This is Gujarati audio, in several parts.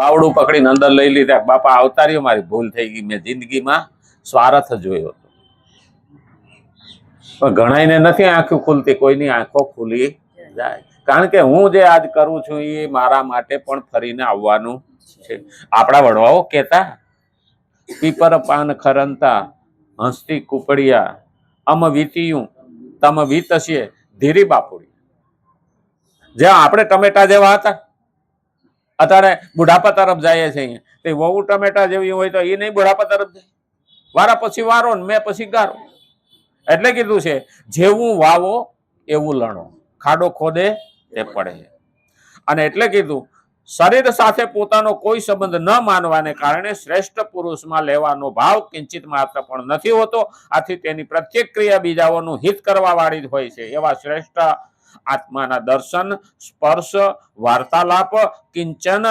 બાવડું પકડીને અંદર લઈ લીધા. બાપા અવતાર્યો, મારી ભૂલ થઈ ગઈ, મેં જિંદગીમાં સ્વાર્થ જોયો હતો. પણ ઘણાઈને નથી આંખો ખુલતી, કોઈની આંખો ખુલી જાય. કારણ કે હું જે આજ કરું છું એ મારા માટે પણ ફરીને આવવાનું છે. આપણા વડવાઓ કહેતા, પીપર પાન ખરંતા હસ્તી કુકડિયા અમ વીતિયું તમ વીતશે ધીરી બાપુડી. જ્યાં આપણે ટમેટા જેવા હતા, અત્યારે બુઢાપા તરફ જાય છે. તે વહુ ટમેટા જેવી હોય તો એ નહીં બુઢાપા તરફ જાય. વારા પછી વારો ને મેં પછી ગારો. એટલે કીધું છે, જેવું વાવો એવું લણો, ખાડો ખોદે તે પડે. અને એટલે કીધું, શરીર સાથે પોતાનો કોઈ સંબંધ ન માનવાને કારણે શ્રેષ્ઠ પુરુષમાં લેવાનો ભાવ કિંચિત માત્ર પણ નથી હોતો. આથી તેની પ્રત્યેક ક્રિયા બીજાઓનું હિત કરવા વાળી જ હોય છે. એવા શ્રેષ્ઠ આત્માના દર્શન, સ્પર્શ, વાર્તાલાપ, કિંચન,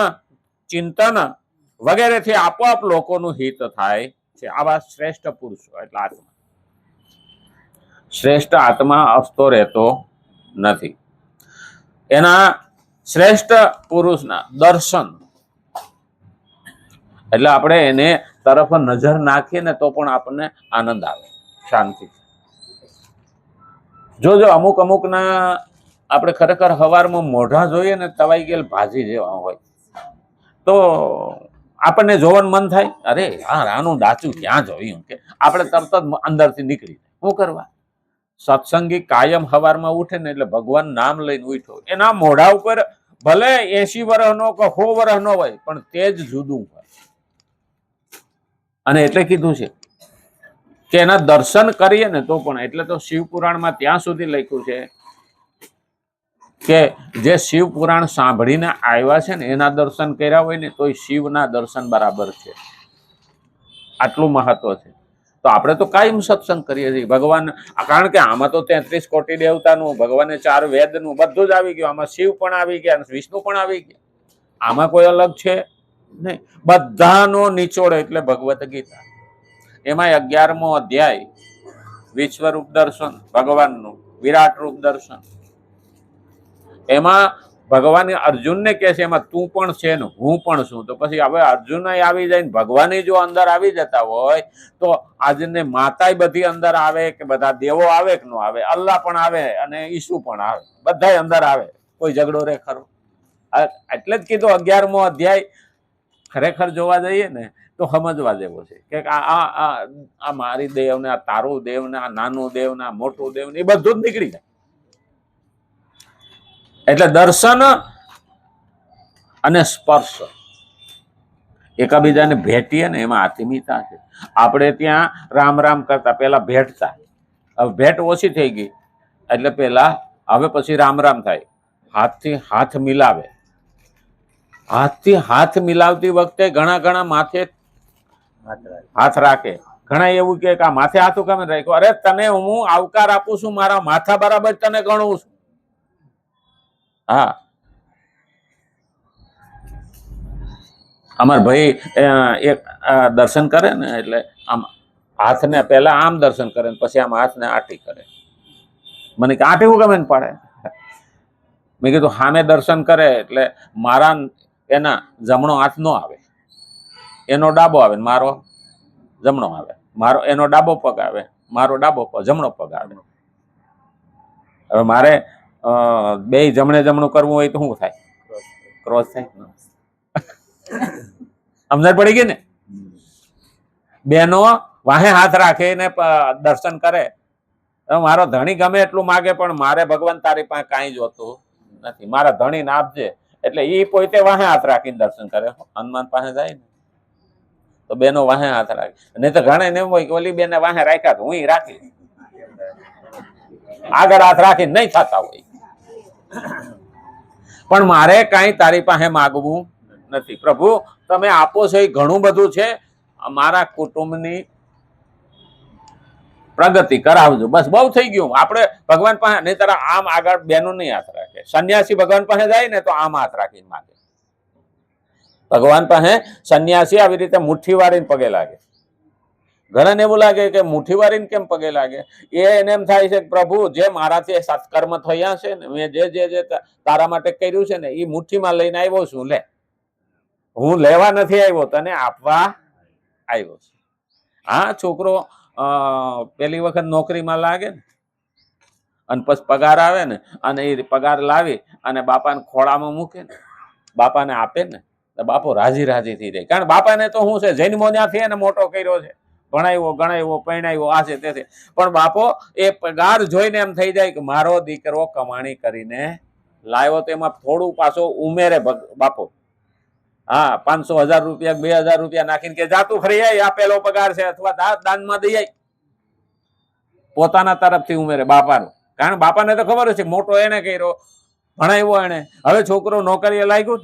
ચિંતન વગેરેથી આપોઆપ લોકોનું હિત થાય છે. આવા શ્રેષ્ઠ પુરુષો એટલે આત્મા. શ્રેષ્ઠ આત્મા અસ્તો રહેતો નથી. એના શ્રેષ્ઠ પુરુષના દર્શન એટલે આપણે એને તરફ નજર નાખીએ ને તો પણ આપણને આનંદ આવે, શાંતિ. જોજો અમુક અમુકના આપણે ખરેખર હવારમાં મોઢા જોઈએ ને તવાઈ ગયેલ ભાજી જેવા હોય તો આપણને જોવાનું મન થાય, અરે યાર આનું ડાચું ક્યાં જોયું કે આપણે તરત જ અંદરથી નીકળી જાય. શું કરવા? સત્સંગી કાયમ હવારમાં ઉઠે ને એટલે ભગવાન નામ લઈને ઉઠો. એના મોઢા ઉપર ભલે 80 વર્ષનો કે 100 વર્ષનો હોય પણ તેજ જુદું હોય. અને એટલે કીધું છે કે એના દર્શન કરીએ ને તો પણ, એટલે તો શિવ પુરાણમાં ત્યાં સુધી લખ્યું છે કે જે શિવ પુરાણ સાંભળીને આવ્યા છે ને એના દર્શન કર્યા હોય ને તો શિવના દર્શન બરાબર છે. આટલું મહત્વ છે. તો આપણે તો કાયમ સત્સંગ કરીએ છીએ ભગવાન. કારણ કે આમાં તો 33 કોટી દેવતાનું, ભગવાને 4 વેદનું બધું જ આવી ગયું. આમાં શિવ પણ આવી ગયા, વિષ્ણુ પણ આવી ગયા. આમાં કોઈ અલગ છે નહીં. બધાનો નિચોડ એટલે ભગવદ્ ગીતા. એમાં 11મો અધ્યાય વિશ્વરૂપ દર્શન, ભગવાનનું વિરાટ રૂપ દર્શન. એમાં ભગવાન અર્જુનને કહે છે એમાં તું પણ છે ને હું પણ છું. તો પછી હવે અર્જુન આવી જાય ને ભગવાન જો અંદર આવી જતા હોય તો આજને માતાય બધી અંદર આવે કે બધા દેવો આવે કે ન આવે, અલ્લાહ પણ આવે અને ઈસુ પણ આવે, બધા અંદર આવે. કોઈ ઝઘડો રે ખરો? એટલે જ કીધું 11મો અધ્યાય ખરેખર જોવા જઈએ ને તો સમજવા જેવો છે કે આ મારી દેવ ને આ તારું દેવ ને આ નાનું દેવ ને આ મોટું દેવ ને એ બધું જ નીકળી જાય. એટલે દર્શન અને સ્પર્શ એકબીજાને ભેટીએ ને એમાં આત્મીયતા છે. આપણે ત્યાં રામ રામ કરતા, પેલા ભેટતા, હવે ભેટ ઓછી થઈ ગઈ એટલે પેલા હવે પછી રામ રામ થાય. હાથથી હાથ મિલાવે. હાથથી હાથ મિલાવતી વખતે ઘણા માથે હાથ રાખે. ઘણા એવું કે આ માથે હાથ કેમ રાખ્યો? અરે તને હું આવકાર આપું છું, મારા માથા બરાબર તને ગણું છું. હા, અમાર ભાઈ એક દર્શન કરે ને એટલે આમ હાથને પહેલા આમ દર્શન કરે ને પછી આમ હાથને આટી કરે. મને કે આટી હું ગમે ને પાડે? મેં કીધું સામે દર્શન કરે એટલે મારા એના જમણો હાથ નો આવે, એનો ડાબો આવે ને મારો જમણો આવે. મારો એનો ડાબો પગ આવે, મારો ડાબો પગ, જમણો પગ આવે. હવે મારે બે જમણું કરવું હોય તો શું થાય? ક્રોસ થાય. સમજણ પડી ગઈ ને? બેનો વાહે હાથ રાખે ને દર્શન કરે. મારો ધણી ગમે એટલું માગે પણ મારે ભગવાન તારી પાસે કાંઈ જોતું નથી, મારા ધણીને આપજે. એટલે એ પોતે વાહે હાથ રાખીને દર્શન કરે. હનુમાન પાસે જાય ને તો બેનો વાહે હાથ રાખે. નહીં તો ઘણા ને એમ હોય કે ઓલી બેને વાહે રાખ્યા તો હું રાખી આગળ હાથ રાખીને નહીં થતા હોય. પણ મારે કાંઈ તારી પાસે માગવું નથી. પ્રભુ તમે આપો છો એ ઘણું બધું છે, મારા કુટુંબની પ્રગતિ કરાવજો, બસ બહુ થઈ ગયું. આપણે ભગવાન પાસે નહીં તારા આમ આગળ બેનું નહીં હાથ રાખે. સંન્યાસી ભગવાન પાસે જાય ને તો આમ હાથ રાખીને માગે. ભગવાન પાસે સંન્યાસી આવી રીતે મુઠ્ઠી વાળીને પગે લાગે. ઘણાને એવું લાગે કે મુઠ્ઠી વાળીને કેમ પગે લાગે? એને એમ થાય છે કે પ્રભુ જે મારાથી સત્કર્મ થયા છે ને, મેં જે તારા માટે કર્યું છે ને એ મુઠ્ઠીમાં લઈને આવ્યો છું, લે. હું લેવા નથી આવ્યો, તને આપવા આવ્યો છું. હા, છોકરો પેલી વખત નોકરીમાં લાગે ને અને પછી પગાર આવે ને અને એ પગાર લાવી અને બાપાને ખોળામાં મૂકે ને, બાપાને આપે ને, તો બાપો રાજી રાજી થઈ જાય. કારણ બાપાને તો શું છે, જન્મો ત્યાંથી એને મોટો કર્યો છે, ભણાવ્યો ગણાવ્યો પરણાવ્યો, આ છે તે છે. પણ બાપો એ પગાર જોઈને એમ થઈ જાય કે મારો દીકરો કમાણી કરીને લાવ્યો, તો એમાં થોડું પાછો ઉમેરે બાપો. હા, 500,000 રૂપિયા 2,000 રૂપિયા નાખીને કે જાતું ફરી આય, આ પેલો પગાર છે, અથવા દાનમાં દઈ આય, પોતાના તરફથી ઉમેરે બાપાનું. કારણ બાપાને તો ખબર છે મોટો એને કર્યો, ભણાવ્યો એને, હવે છોકરો નોકરીએ લાગ્યો.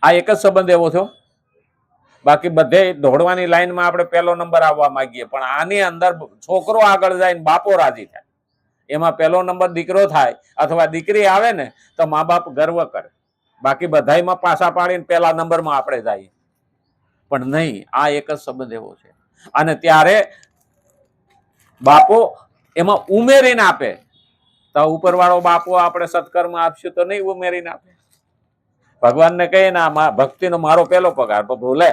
આ એક જ સંબંધ એવો થયો. બાકી બધે દોડવાની લાઈનમાં આપણે પહેલો નંબર આવવા માંગીએ, પણ આની અંદર છોકરો આગળ જાય ને બાપો રાજી થાય. એમાં પહેલો નંબર દીકરો થાય અથવા દીકરી આવે ને તો મા બાપ ગર્વ કરે. બાકી બધાયમાં પાછા પાડીને પહેલા નંબરમાં આપણે જઈએ, પણ નહીં, આ એક જ સંબંધ એવો છે. અને ત્યારે બાપો એમાં ઉમેરીને આપે. તો ઉપરવાળો બાપો આપણે સત્કર્મ આપશું તો નહીં ઉમેરીને આપે. ભગવાનને કહીએ ને આ ભક્તિનો મારો પહેલો પગાર, બોલે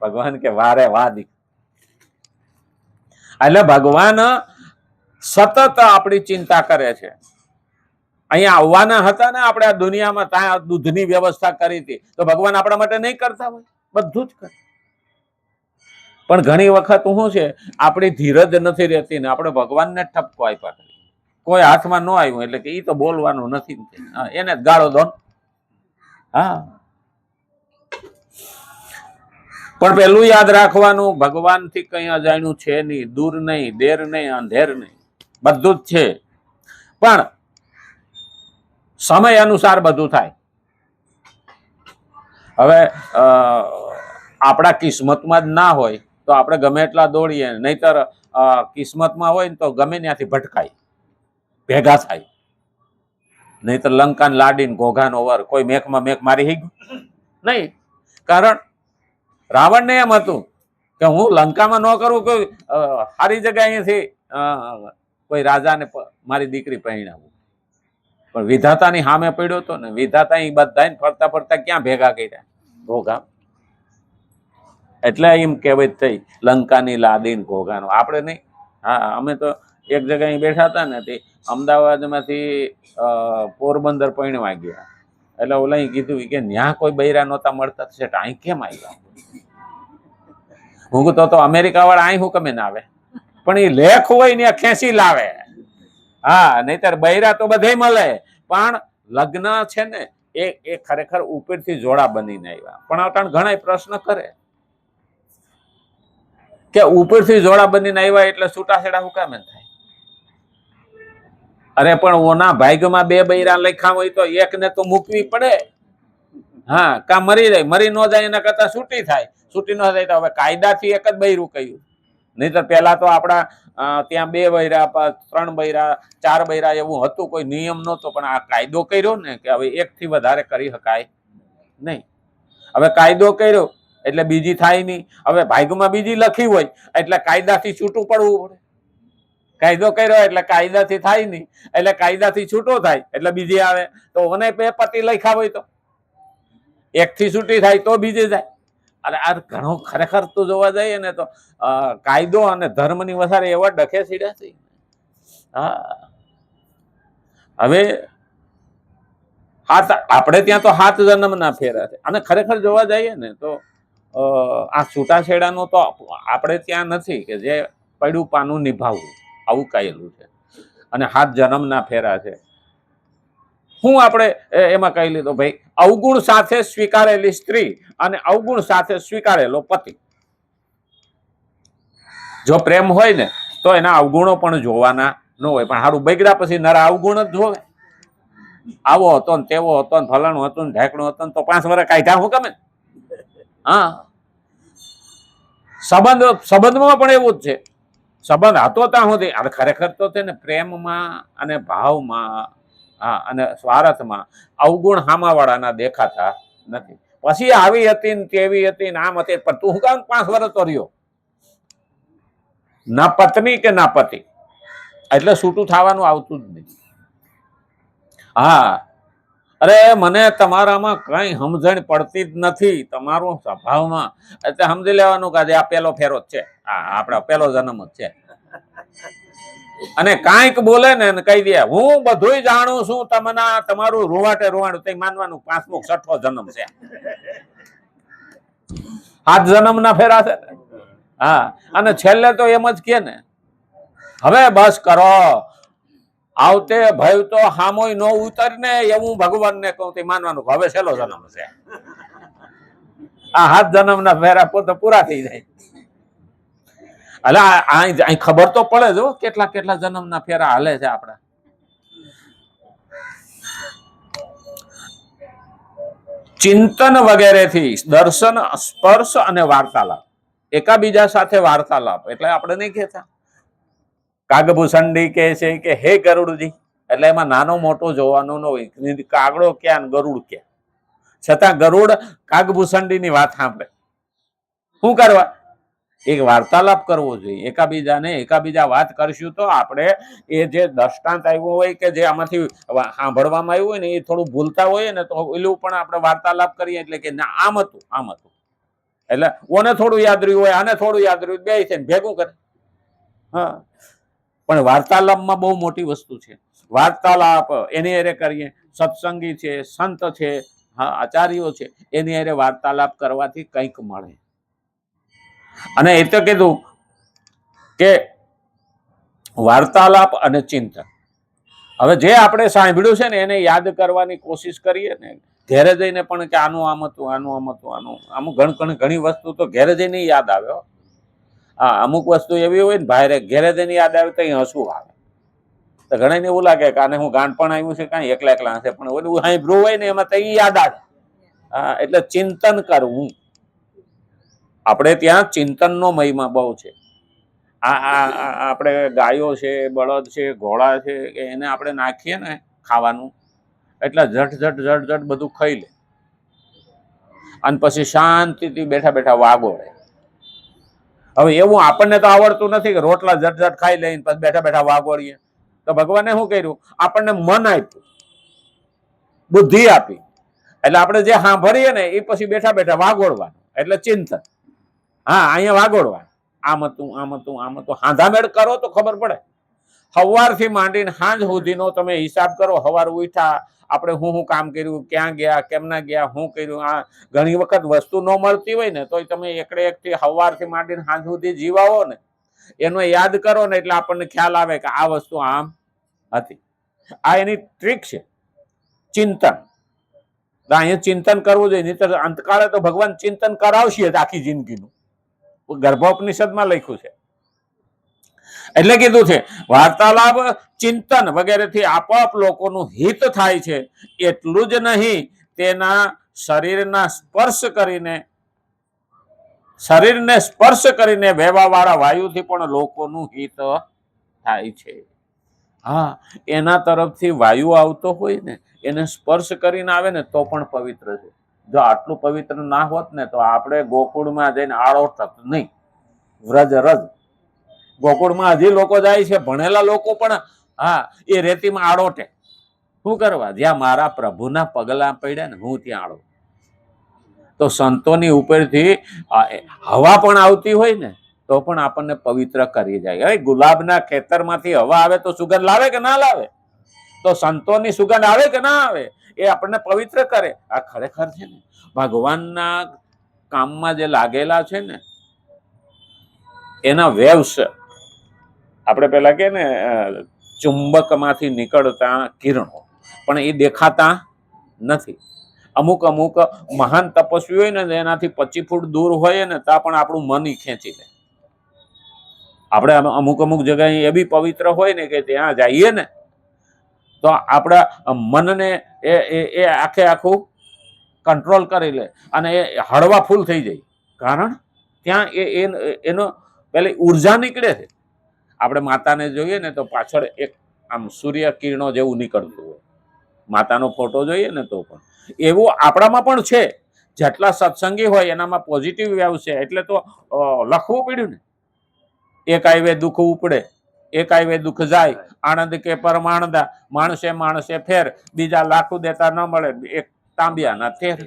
ભગવાન કે વારે વાહ દી. એટલે ભગવાન સતત આપણી ચિંતા કરે છે. અહીંયા આવવાના હતા ને આપણે આ દુનિયામાં, ત્યાં દૂધની વ્યવસ્થા કરી હતી, તો ભગવાન આપણા માટે નહીં કરતા હોય? બધું જ કરે. પણ ઘણી વખત શું છે, આપણી ધીરજ નથી રહેતી ને આપણે ભગવાનને ઠપકો આપ્યા કરીએ. કોઈ હાથમાં ન આવ્યું એટલે કે એ તો બોલવાનું નથી, એને જ ગાળો દો. હા, પણ પેલું યાદ રાખવાનું, ભગવાનથી કઈ અજાણ્યું છે નહીં, દૂર નહીં, દેર નહીં, અંધેર નહીં, બધું જ છે. પણ સમય અનુસાર બધું થાય. હવે આપણા કિસ્મતમાં જ ના હોય તો આપણે ગમે એટલા દોડીએ, નહીતર કિસ્મતમાં હોય ને તો ગમે ત્યાંથી ભટકાય, ભેગા થાય. નહીતર લંકાને લાડીને ઘોઘાનો વર, કોઈ મેઘમાં મેઘ મારી ગયું નહીં. કારણ રાવણને એમ હતું કે હું લંકામાં ન કરું, કોઈ સારી જગ્યાએથી કોઈ રાજાને મારી દીકરી પહેણાવું. પણ વિધાતાની સામે પડ્યો હતો ને, વિધાતા બધા ફરતા ફરતા ક્યાં ભેગા કર્યા? ઘોઘા. એટલે એમ કહેવત થઈ, લંકાની લાદીને ઘોઘાનો. આપણે નહીં. હા, અમે તો એક જગ્યાએ બેઠા હતા ને, તે અમદાવાદમાંથી પોરબંદર પરણવા ગયા. એટલે ઓલા કીધું કે ન્યા કોઈ બૈરા નહોતા મળતા, છે અહીં કેમ આવ્યા? હું તો અમેરિકા વાળા અહીં હું કમે ના આવે, પણ એ લેખ હોય ને ખેંચી લાવે. હા, નહીતર બૈરા તો બધે મળે, પણ લગ્ન છે ને એ ખરેખર ઉપરથી જોડા બનીને આવ્યા. પણ અટાણ ઘણા પ્રશ્ન કરે કે ઉપરથી જોડા બનીને આવ્યા એટલે છૂટાછેડા હું કામ થાય? અરે પણ ઓના ભાગ્યમાં બે બૈરા લખ્યા હોય તો એકને તો મૂકવી પડે. હા, કા મરી જાય, મરી ન જાય એના કરતા છૂટી થાય, છૂટી ન થાય તો હવે કાયદાથી એક જ બૈરું કહ્યું. નહીતર પેલા તો આપણા ત્યાં 2 બૈરા, 3 બૈરા, 4 બૈરા એવું હતું, કોઈ નિયમ નહોતો. પણ આ કાયદો કર્યો ને કે હવે 1 થી વધારે કરી શકાય નહીં. હવે કાયદો કર્યો એટલે બીજી થાય નહીં. હવે ભાગ્યમાં બીજી લખી હોય એટલે કાયદાથી છૂટું પડવું પડે. કાયદો કર્યો એટલે કાયદાથી થાય નહીં, એટલે કાયદાથી છૂટો થાય એટલે બીજી આવે. તો મને 2 પતિ લખ્યા હોય તો 1 થી છૂટી થાય તો બીજી જાય. અને આ ઘણો ખરેખર તો જોવા જઈએ ને તો કાયદો અને ધર્મની વધારે એવા ડખે સીડ્યા છે. હા, હવે આપણે ત્યાં તો 7 જન્મના ફેરા છે. અને ખરેખર જોવા જઈએ ને તો આ છૂટાછેડાનો તો આપણે ત્યાં નથી કે જે પડ્યું પાનું નિભાવવું, આવું કહેલું છે. અને 7 જન્મના ફેરા છે. હું આપણે એમાં કહી લીધો ભાઈ, અવગુણ સાથે સ્વીકારેલી સ્ત્રી અને અવગુણ સાથે સ્વીકારેલો પતિ. જો પ્રેમ હોય ને તો એના અવગુણો પણ જોવાના ન હોય, પણ સારું બગડ્યા પછી નરા અવગુણ જ જોવે. આવો હતો ને તેવો હતો ને ફલાણું હતું ને ઢેકણું હતું ને તો 5 વર્ષ કાઢ્યા હું ગમે. હા, સંબંધમાં પણ એવું જ છે. સંબંધ હતો ત્યાં સુધી, અને ખરેખર તો છે ને પ્રેમમાં અને ભાવમાં, હા, અને સ્વાર્થમાં અવગુણ હામાવાળાના દેખાતા નથી. પછી આવી હતી ને તેવી હતી ને આમ હતી, પણ તું શું કામ 5 વર્ષ તો રહ્યો? ના પત્ની કે ના પતિ, એટલે છૂટું થવાનું આવતું જ નહીં. હા, અરે મને તમારામાં કઈ સમજણ પડતી જ નથી, તમારું સ્વભાવમાં. એટલે સમજી લેવાનું કે આ પેલો ફેરો જ છે, આપડા પેલો જન્મ જ છે. અને કાંઈક બોલે ને કહી દે હું બધું જાણું છું, તમારું રોવાટે રોવાણું તે માનવાનું 5મો 6ઠો જન્મ છે. 7 જન્મના ફેરા છે. હા, અને છેલ્લે તો એમ જ કે ને હવે બસ કરો, આવતે ભય તો હામોય નો ઉતર ને એવું ભગવાનને કહું તે માનવાનું હવે છેલ્લો જન્મ છે. આ 7 જન્મના ફેરા પોતે પૂરા થઈ જાય. એટલે અહીં ખબર તો પડે જો કેટલા કેટલા જન્મના ફેરા હાલે છે આપડા. ચિંતન વગેરેથી દર્શન, સ્પર્શ અને વાર્તાલાપ, એકાબીજા સાથે વાર્તાલાપ. એટલે આપણે નહીં કહેતા કાગભૂષણડી કહે છે કે હે ગરુડજી, એટલે એમાં નાનો મોટો જોવાનો ન હોય, કાગડો ક્યાં ગરુડ ક્યાં, છતાં ગરુડ કાગભૂષણડી ની વાત સાંભળે. શું કરવા? એક વાર્તાલાપ કરવો જોઈએ એકાબીજાને. એકાબીજા વાત કરશું તો આપણે એ જે દ્રષ્ટાંત આવ્યું હોય કે જે આમાંથી સાંભળવામાં આવ્યું હોય ને એ થોડું ભૂલતા હોય ને તો એલું પણ આપણે વાર્તાલાપ કરીએ એટલે કે ના આમ હતું આમ હતું, એટલે ઓને થોડું યાદ રહ્યું હોય આને થોડું યાદ રહ્યું, બે છે ભેગું કરે. હા, પણ વાર્તાલાપમાં બહુ મોટી વસ્તુ છે. વાર્તાલાપ એની હારે કરીએ, સત્સંગી છે, સંત છે, હા આચાર્યો છે, એની હારે વાર્તાલાપ કરવાથી કંઈક મળે. અને એ તો કીધું કે વાર્તાલાપ અને ચિંતન. હવે જે આપણે સાંભળ્યું છે ને એને યાદ કરવાની કોશિશ કરીએ ને, ઘેરે જઈને પણ કે આનું આમ હતું, આનું આમ હતું, આનું ઘણી વસ્તુ તો ઘેરે જઈને યાદ આવે. હા, અમુક વસ્તુ એવી હોય ને ભાઈ ઘેરે જઈને યાદ આવે તો હસવું આવે. તો ઘણા ને એવું લાગે કે આને હું ગાંડપણ આવ્યું છે કાંઈ એકલા એકલા હશે, પણ ઓલું સાંભળ્યું હોય ને એમાં તો યાદ આવે. હા, એટલે ચિંતન કરવું. આપણે ત્યાં ચિંતનનો મહિમા બહુ છે. આપણે ગાયો છે, બળદ છે, ઘોડા છે, એને આપણે નાખીએ ને ખાવાનું એટલે ઝટ બધું ખાઈ લે અને પછી શાંતિથી બેઠા બેઠા વાગોળે. હવે એવું આપણને તો આવડતું નથી કે રોટલા ઝટ ખાઈ લઈને પછી બેઠા બેઠા વાગોળીએ. તો ભગવાને શું કર્યું? આપણને મન આપ્યું, બુદ્ધિ આપી, એટલે આપણે જે સાંભળીએ ને એ પછી બેઠા બેઠા વાગોળવાનું, એટલે ચિંતન. હા, અહીંયા વાગોળવા આમ હતું આમ હતું આમ હતું. હાંધામેળ કરો તો ખબર પડે. સવારથી માંડીને સાંજ સુધીનો તમે હિસાબ કરો. સવાર ઉઠ્યા આપણે શું કામ કર્યું, ક્યાં ગયા, કેમના ગયા, શું કર્યું. આ ઘણી વખત વસ્તુ ન મળતી હોય ને તો તમે એકથી સવારથી માંડીને સાંજ સુધી જીવાવો ને એનો યાદ કરો ને એટલે આપણને ખ્યાલ આવે કે આ વસ્તુ આમ હતી. આ એની ટ્રીક છે ચિંતન. અહીંયા ચિંતન કરવું જોઈએ, નહીં તો અંતકાળે તો ભગવાન ચિંતન કરાવશે આખી જિંદગીનું. ગર્ભોપનિષદમાં લખ્યું છે. એટલે કીધું છે વાર્તાલાપ, ચિંતન વગેરેથી આપોઆપ લોકોનું હિત થાય છે. એટલું જ નહીં, તેના શરીરને સ્પર્શ કરીને વહેવાવાળા વાયુથી પણ લોકોનું હિત થાય છે. હા, એના તરફથી વાયુ આવતો હોય ને એને સ્પર્શ કરીને આવે ને તો પણ પવિત્ર છે. જો આટલું પવિત્ર ના હોત ને તો આપણે ગોકુળમાં જઈને આળોટત નહીં. વ્રજ રજ ગોકુળમાં હજી લોકો જાય છે, ભણેલા લોકો પણ. હા, એ રેતીમાં આળોટે. શું કરવા? જ્યાં મારા પ્રભુના પગલા પડ્યા ને હું ત્યાં આળો. તો સંતોની ઉપરથી હવા પણ આવતી હોય ને તો પણ આપણને પવિત્ર કરી જાય. હવે ગુલાબના ખેતરમાંથી હવા આવે તો સુગંધ લાવે કે ના લાવે? તો સંતોની સુગંધ આવે કે ના આવે? એ આપણને પવિત્ર કરે. આ ખરેખર છે ને ભગવાનના કામમાં જે લાગેલા છે ને એના વેવ્સ. આપણે પેલા કે ને ચુંબકમાંથી નીકળતા કિરણો પણ એ દેખાતા નથી. અમુક મહાન તપસ્વી હોય ને એનાથી 25 ફૂટ દૂર હોય ને ત્યાં પણ આપણું મન ખેંચી લે. આપણે અમુક જગ્યાએ એ બી પવિત્ર હોય ને કે ત્યાં જઈએ ને તો આપણા મનને એ આખું કંટ્રોલ કરી લે અને એ હળવા ફૂલ થઈ જાય. કારણ ત્યાં એનો પેલી ઉર્જા નીકળે છે. આપણે માતાને જોઈએ ને તો પાછળ એક આમ સૂર્ય કિરણો જેવું નીકળતું હોય. માતાનો ફોટો જોઈએ ને તો પણ એવું આપણામાં પણ છે. જેટલા સત્સંગી હોય એનામાં પોઝિટિવ વેવ છે. એટલે તો લખવું પડ્યું ને એક આવ્યે દુઃખ ઉપડે એકાયવે દુઃખ જાય, આનંદ કે પરમાનંદા, માણસે માણસે ફેર, બીજા લાખું દેતા ન મળે, એક તાંબિયાના તેર.